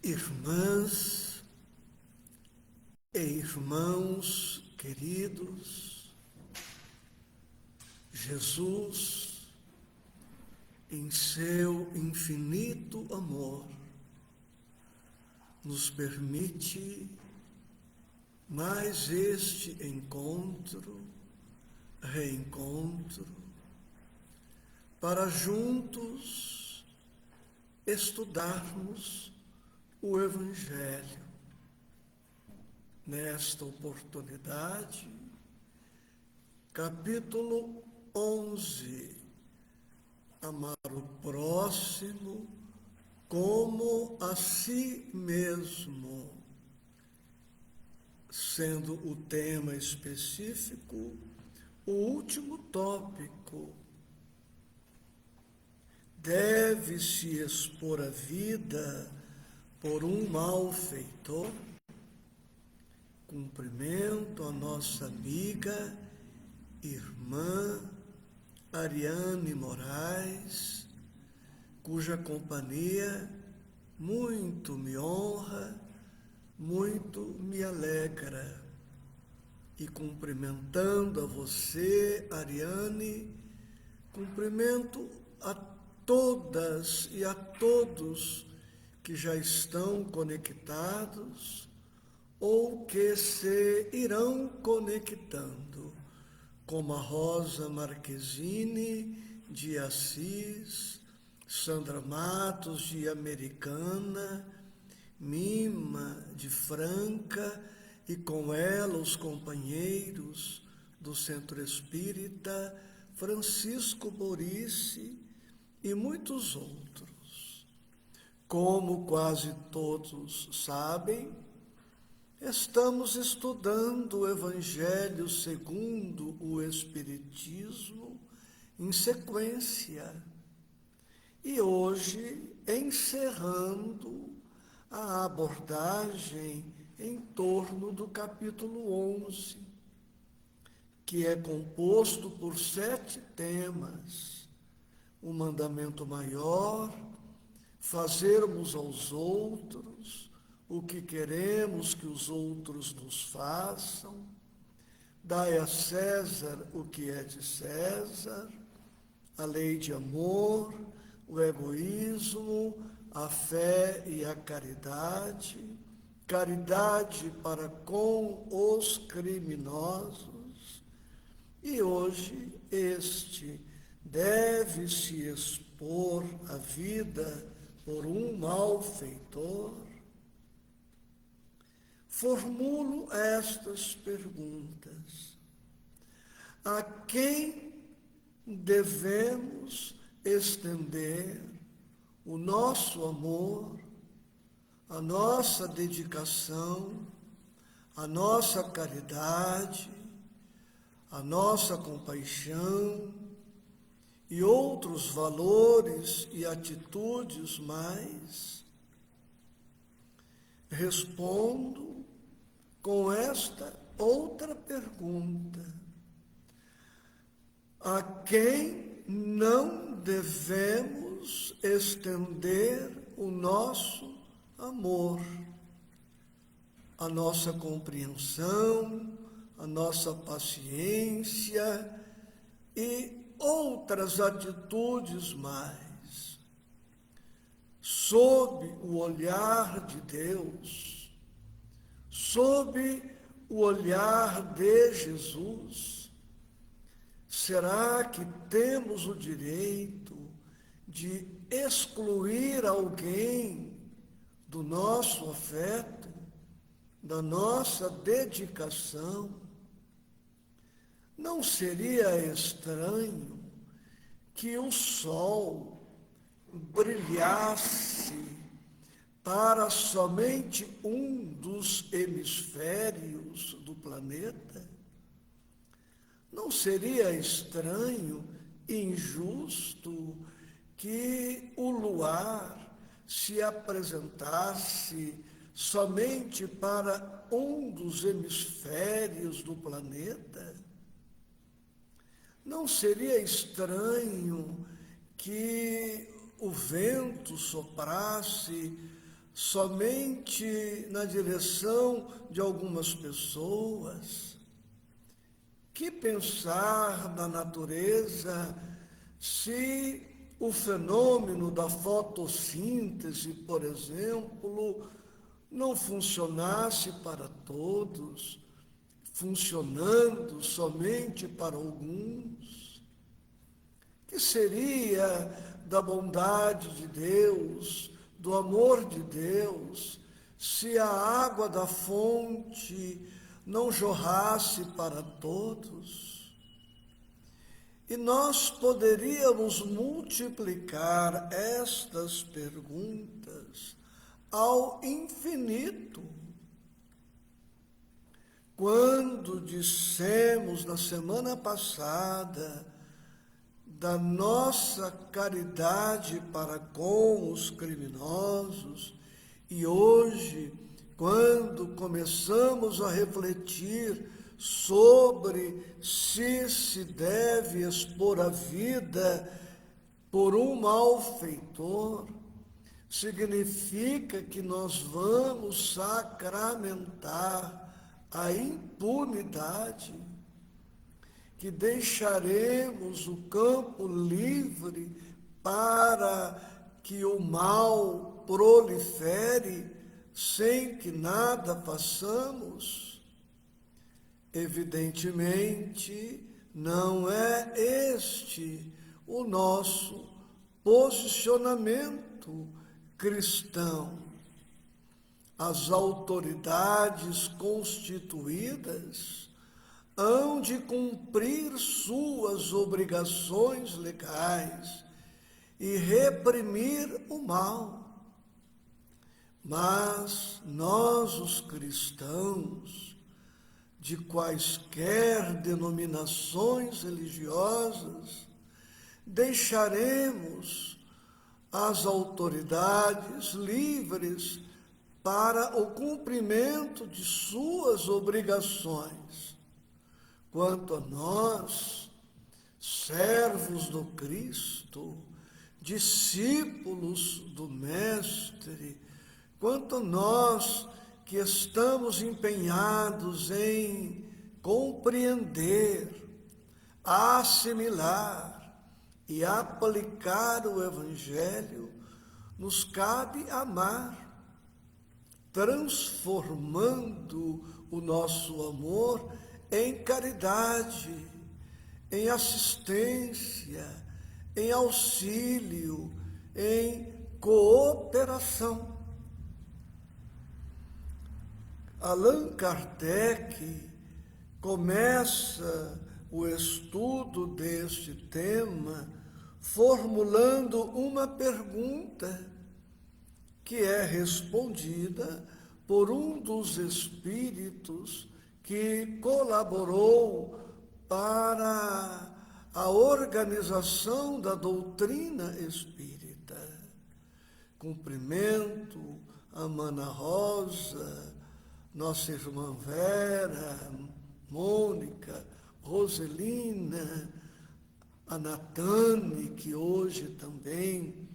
Irmãs e irmãos queridos, Jesus, em seu infinito amor, nos permite mais este reencontro, para juntos estudarmos o Evangelho. Nesta oportunidade, capítulo 11, amar o próximo como a si mesmo, sendo o tema específico o último tópico. Deve-se expor a vida por um malfeitor? Cumprimento a nossa amiga, irmã Ariane Moraes, cuja companhia muito me honra, muito me alegra. E cumprimentando a você, Ariane, cumprimento a todas e a todos que já estão conectados ou que se irão conectando, como a Rosa Marquezine de Assis, Sandra Matos de Americana, Mima de Franca e com ela os companheiros do Centro Espírita, Francisco Borice e muitos outros. Como quase todos sabem, estamos estudando o Evangelho segundo o Espiritismo em sequência. E hoje, encerrando a abordagem em torno do capítulo 11, que é composto por 7 temas. O mandamento maior, fazermos aos outros o que queremos que os outros nos façam, dai a César o que é de César, a lei de amor, o egoísmo, a fé e a caridade, caridade para com os criminosos. E hoje este deve-se expor a vida por um malfeitor. Formulo estas perguntas. A quem devemos estender o nosso amor, a nossa dedicação, a nossa caridade, a nossa compaixão e outros valores e atitudes mais? Respondo com esta outra pergunta. A quem não devemos estender o nosso amor, a nossa compreensão, a nossa paciência e outras atitudes mais, sob o olhar de Deus, sob o olhar de Jesus? Será que temos o direito de excluir alguém do nosso afeto, da nossa dedicação? Não seria estranho que o sol brilhasse para somente um dos hemisférios do planeta? Não seria estranho, injusto, que o luar se apresentasse somente para um dos hemisférios do planeta? Não seria estranho que o vento soprasse somente na direção de algumas pessoas? Que pensar da natureza se o fenômeno da fotossíntese, por exemplo, não funcionasse para todos, funcionando somente para alguns? Que seria da bondade de Deus, do amor de Deus, se a água da fonte não jorrasse para todos? E nós poderíamos multiplicar estas perguntas ao infinito. Quando dissemos na semana passada da nossa caridade para com os criminosos, e hoje, quando começamos a refletir sobre se deve expor a vida por um malfeitor, significa que nós vamos sacramentar a impunidade, que deixaremos o campo livre para que o mal prolifere sem que nada façamos? Evidentemente, não é este o nosso posicionamento cristão. As autoridades constituídas hão de cumprir suas obrigações legais e reprimir o mal. Mas nós, os cristãos, de quaisquer denominações religiosas, deixaremos as autoridades livres para o cumprimento de suas obrigações. Quanto a nós, servos do Cristo, discípulos do Mestre, quanto a nós que estamos empenhados em compreender, assimilar e aplicar o Evangelho, nos cabe amar, transformando o nosso amor em caridade, em assistência, em auxílio, em cooperação. Allan Kardec começa o estudo deste tema formulando uma pergunta que é respondida por um dos espíritos que colaborou para a organização da doutrina espírita. Cumprimento a Mana Rosa, nossa irmã Vera, Mônica, Roselina, a Natane, que hoje também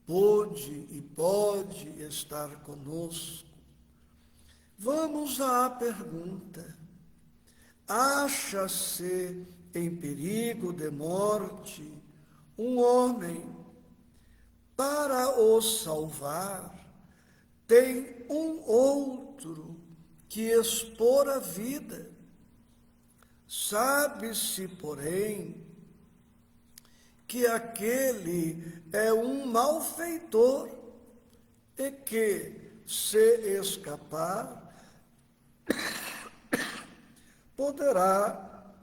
pôde e pode estar conosco. Vamos à pergunta. Acha-se em perigo de morte um homem? Para o salvar, tem um outro que expor a vida. Sabe-se, porém, que aquele é um malfeitor e que, se escapar, poderá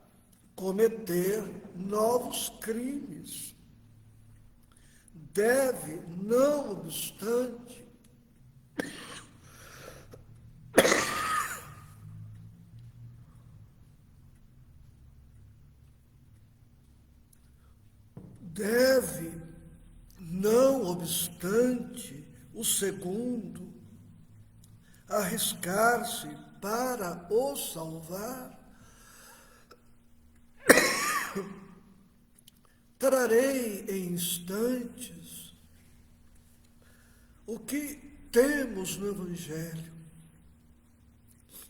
cometer novos crimes. Deve, não obstante, o segundo arriscar-se para o salvar. Trarei em instantes o que temos no Evangelho.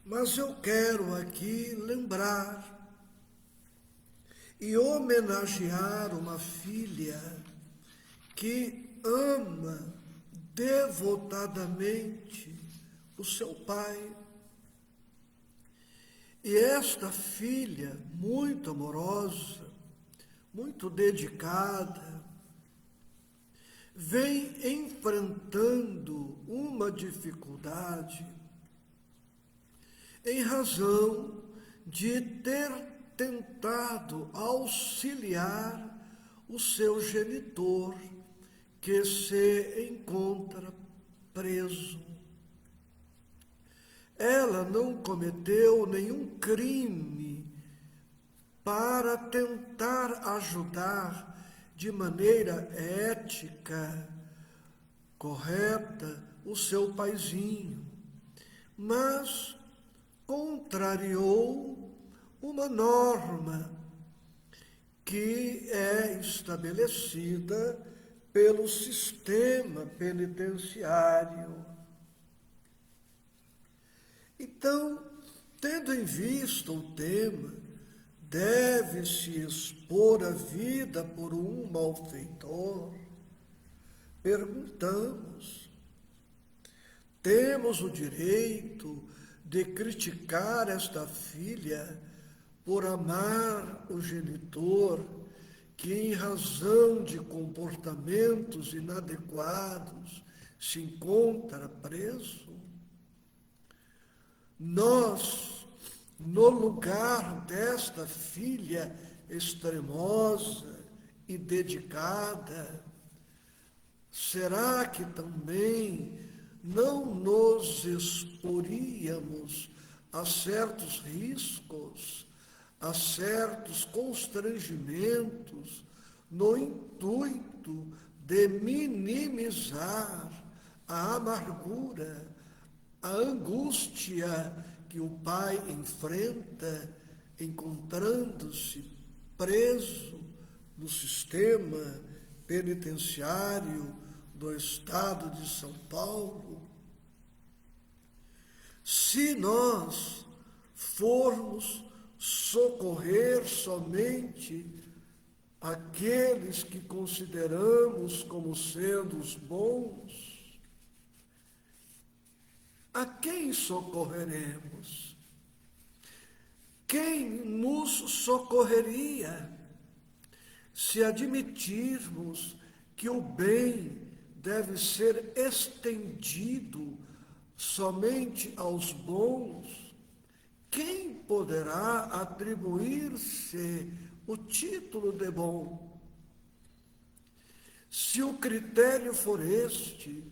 Mas eu quero aqui lembrar e homenagear uma filha que ama devotadamente o seu pai. E esta filha, muito amorosa, muito dedicada, vem enfrentando uma dificuldade em razão de ter tentado auxiliar o seu genitor, que se encontra preso. Ela não cometeu nenhum crime para tentar ajudar de maneira ética, correta, o seu paizinho, mas contrariou uma norma que é estabelecida pelo sistema penitenciário. Então, tendo em vista o tema, deve-se expor a vida por um malfeitor? Perguntamos, temos o direito de criticar esta filha por amar o genitor que, em razão de comportamentos inadequados, se encontra preso? Nós, no lugar desta filha extremosa e dedicada, será que também não nos exporíamos a certos riscos, a certos constrangimentos, no intuito de minimizar a amargura, a angústia que o pai enfrenta, encontrando-se preso no sistema penitenciário do estado de São Paulo? Se nós formos socorrer somente aqueles que consideramos como sendo os bons, a quem socorreremos? Quem nos socorreria se admitirmos que o bem deve ser estendido somente aos bons? Quem poderá atribuir-se o título de bom? Se o critério for este,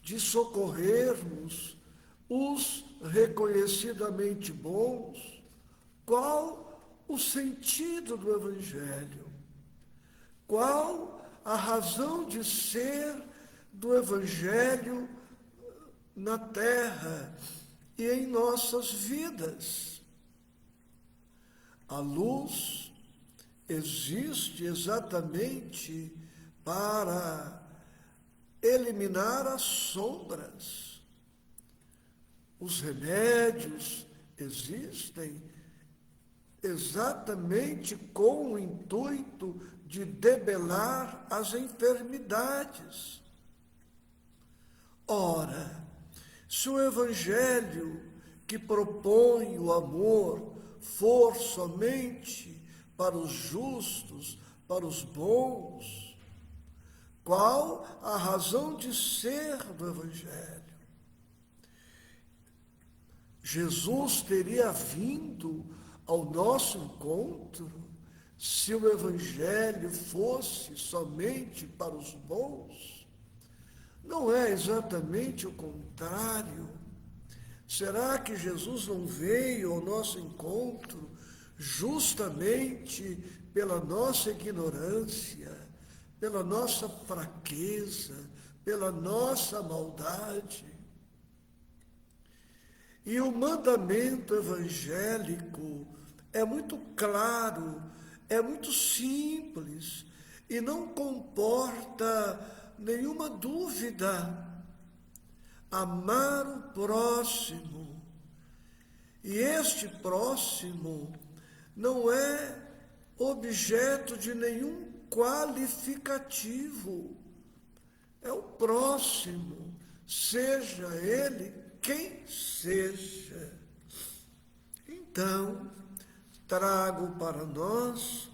de socorrermos os reconhecidamente bons, qual o sentido do Evangelho? Qual a razão de ser do Evangelho na terra e em nossas vidas? A luz existe exatamente para eliminar as sombras. Os remédios existem exatamente com o intuito de debelar as enfermidades. Ora, se o Evangelho que propõe o amor for somente para os justos, para os bons, qual a razão de ser do Evangelho? Jesus teria vindo ao nosso encontro se o Evangelho fosse somente para os bons? Não é exatamente o contrário. Será que Jesus não veio ao nosso encontro justamente pela nossa ignorância, pela nossa fraqueza, pela nossa maldade? E o mandamento evangélico é muito claro, é muito simples e não comporta nenhuma dúvida. amar o próximo. E este próximo não é objeto de nenhum qualificativo. É o próximo, seja ele quem seja. Então, trago para nós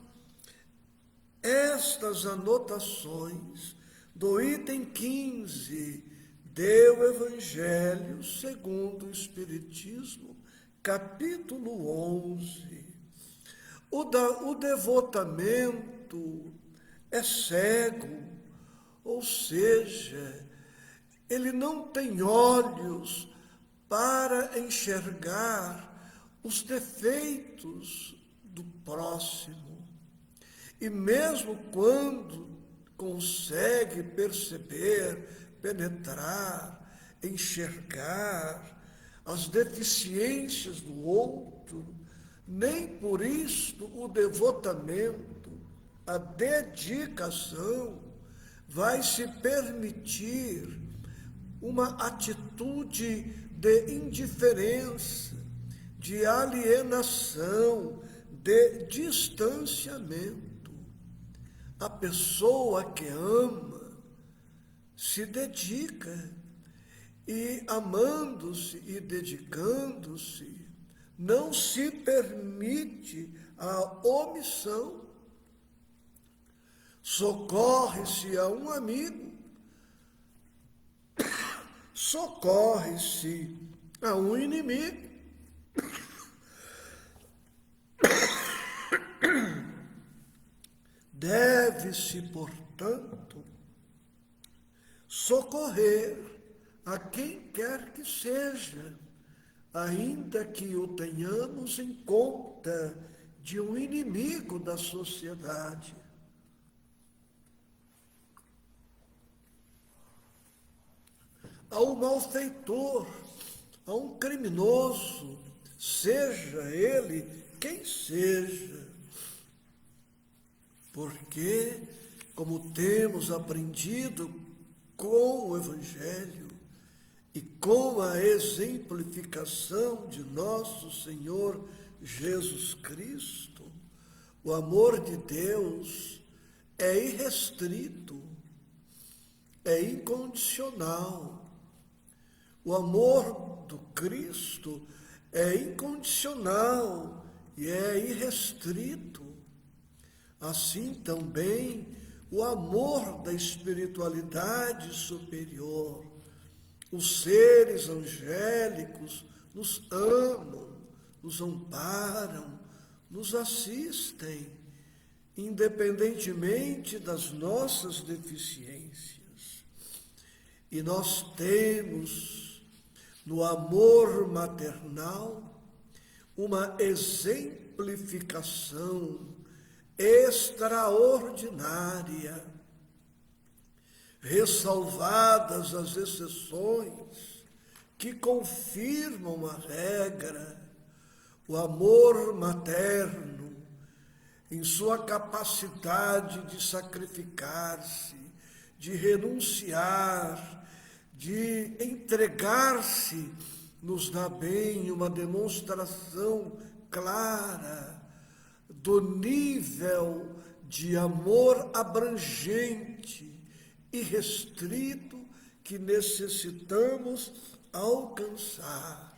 estas anotações do item 15 do Evangelho segundo o Espiritismo, capítulo 11. O devotamento é cego, ou seja, ele não tem olhos para enxergar os defeitos do próximo. E mesmo quando consegue perceber, penetrar, enxergar as deficiências do outro, nem por isto o devotamento, a dedicação, vai se permitir uma atitude de indiferença, de alienação, de distanciamento. A pessoa que ama se dedica e, amando-se e dedicando-se, não se permite a omissão. Socorre-se a um amigo, socorre-se a um inimigo. Deve-se, portanto, socorrer a quem quer que seja, ainda que o tenhamos em conta de um inimigo da sociedade. A um malfeitor, a um criminoso, seja ele quem seja. Porque, como temos aprendido com o Evangelho e com a exemplificação de nosso Senhor Jesus Cristo, o amor de Deus é irrestrito, é incondicional. O amor do Cristo é incondicional e é irrestrito. Assim também o amor da espiritualidade superior. Os seres angélicos nos amam, nos amparam, nos assistem, independentemente das nossas deficiências. E nós temos no amor maternal uma exemplificação extraordinária, ressalvadas as exceções que confirmam a regra. O amor materno, em sua capacidade de sacrificar-se, de renunciar, de entregar-se, nos dá bem uma demonstração clara do nível de amor abrangente e restrito que necessitamos alcançar.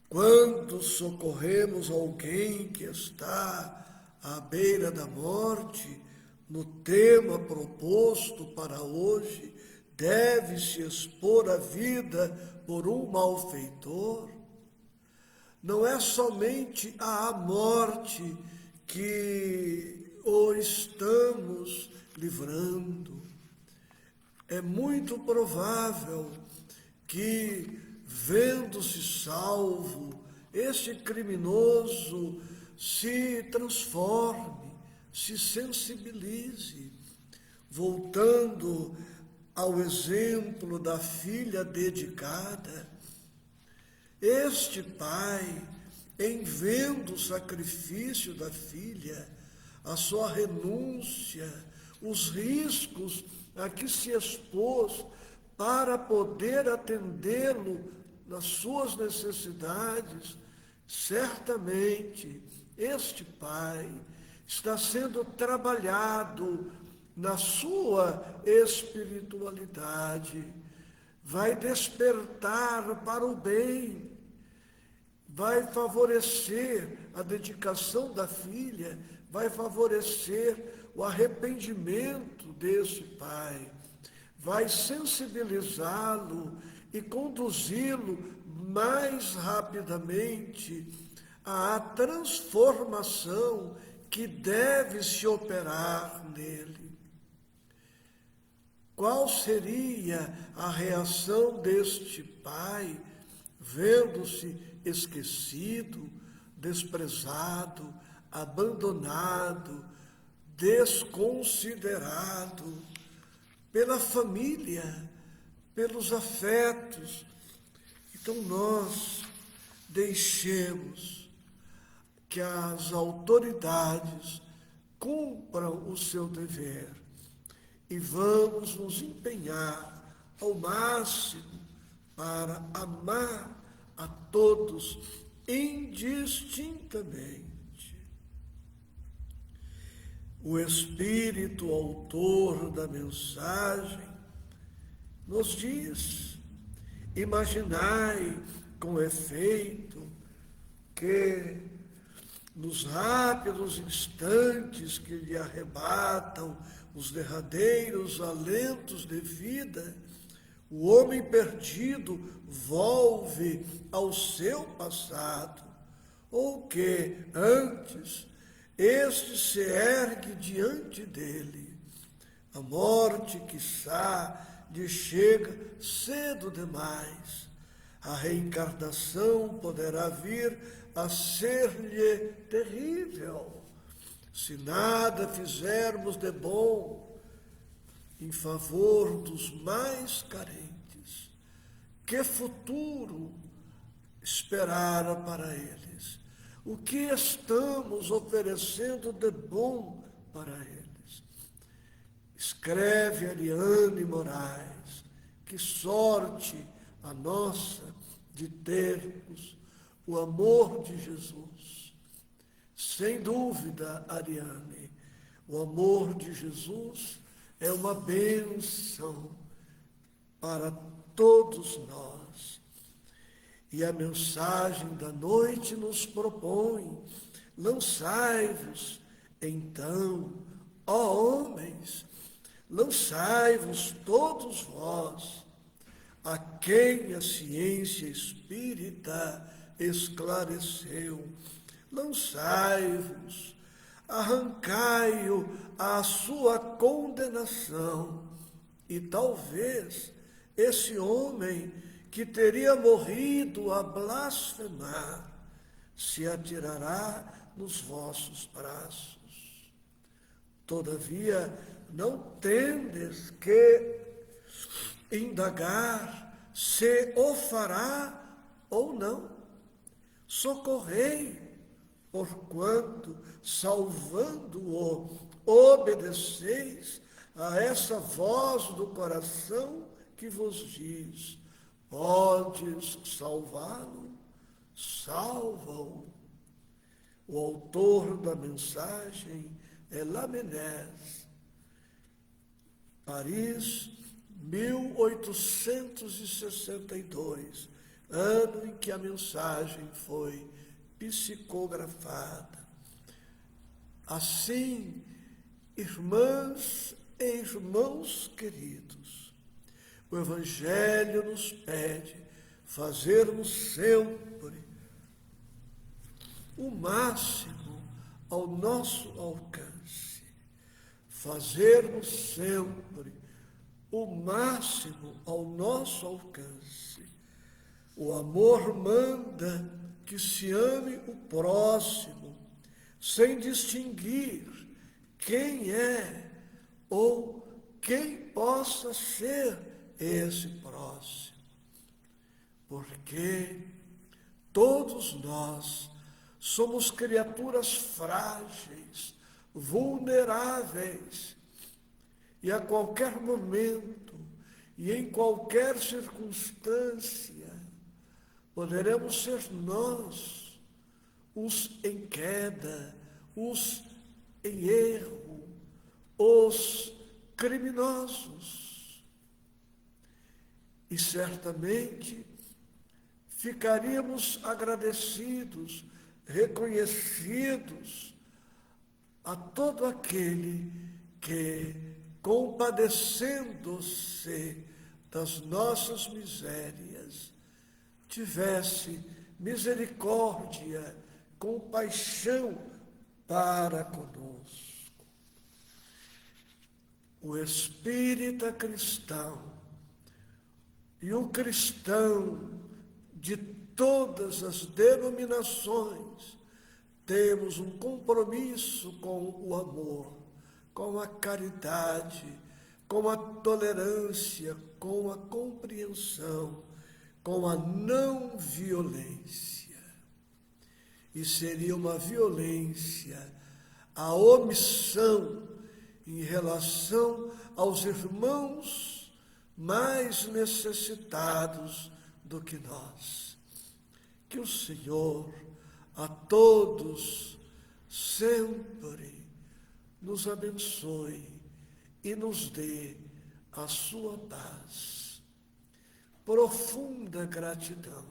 Quando socorremos alguém que está à beira da morte, no tema proposto para hoje, deve-se expor a vida por um malfeitor, não é somente à morte que o estamos livrando. É muito provável que, vendo-se salvo, este criminoso se transforme, se sensibilize, voltando ao exemplo da filha dedicada. Este pai, em vendo o sacrifício da filha, a sua renúncia, os riscos a que se expôs para poder atendê-lo nas suas necessidades, certamente este pai está sendo trabalhado na sua espiritualidade, vai despertar para o bem, vai favorecer a dedicação da filha, vai favorecer o arrependimento desse pai, vai sensibilizá-lo e conduzi-lo mais rapidamente à transformação que deve se operar nele. Qual seria a reação deste pai, vendo-se esquecido, desprezado, abandonado, desconsiderado pela família, pelos afetos? Então nós deixemos que as autoridades cumpram o seu dever e vamos nos empenhar ao máximo para amar a todos indistintamente. O Espírito autor da mensagem nos diz: imaginai com efeito que nos rápidos instantes que lhe arrebatam os derradeiros alentos de vida, o homem perdido volve ao seu passado, ou que, antes, este se ergue diante dele. A morte, quiçá, lhe chega cedo demais. A reencarnação poderá vir a ser-lhe terrível, se nada fizermos de bom em favor dos mais carentes. Que futuro esperara para eles? O que estamos oferecendo de bom para eles? Escreve Ariane Moraes: que sorte a nossa de termos o amor de Jesus. Sem dúvida, Ariane, o amor de Jesus é uma bênção para todos nós. E a mensagem da noite nos propõe: lançai-vos, então, ó homens, lançai-vos todos vós, a quem a ciência espírita esclareceu. Lançai-vos, arrancai-o à sua condenação, e talvez esse homem que teria morrido a blasfemar se atirará nos vossos braços. Todavia, não tendes que indagar se o fará ou não. Socorrei, porquanto, salvando-o, obedeceis a essa voz do coração que vos diz: podes salvá-lo? Salva-o. O autor da mensagem é Lamennais, Paris, 1862, ano em que a mensagem foi psicografada. Assim, irmãs e irmãos queridos, o Evangelho nos pede fazermos sempre o máximo ao nosso alcance, fazermos sempre o máximo ao nosso alcance. O amor manda que se ame o próximo, sem distinguir quem é ou quem possa ser esse próximo. Porque todos nós somos criaturas frágeis, vulneráveis, e a qualquer momento e em qualquer circunstância, poderemos ser nós, os em queda, os em erro, os criminosos. E certamente ficaríamos agradecidos, reconhecidos a todo aquele que, compadecendo-se das nossas misérias, tivesse misericórdia, compaixão para conosco. O espírita cristão e o cristão de todas as denominações temos um compromisso com o amor, com a caridade, com a tolerância, com a compreensão, com a não violência. E seria uma violência a omissão em relação aos irmãos mais necessitados do que nós. Que o Senhor a todos sempre nos abençoe e nos dê a sua paz. Profunda gratidão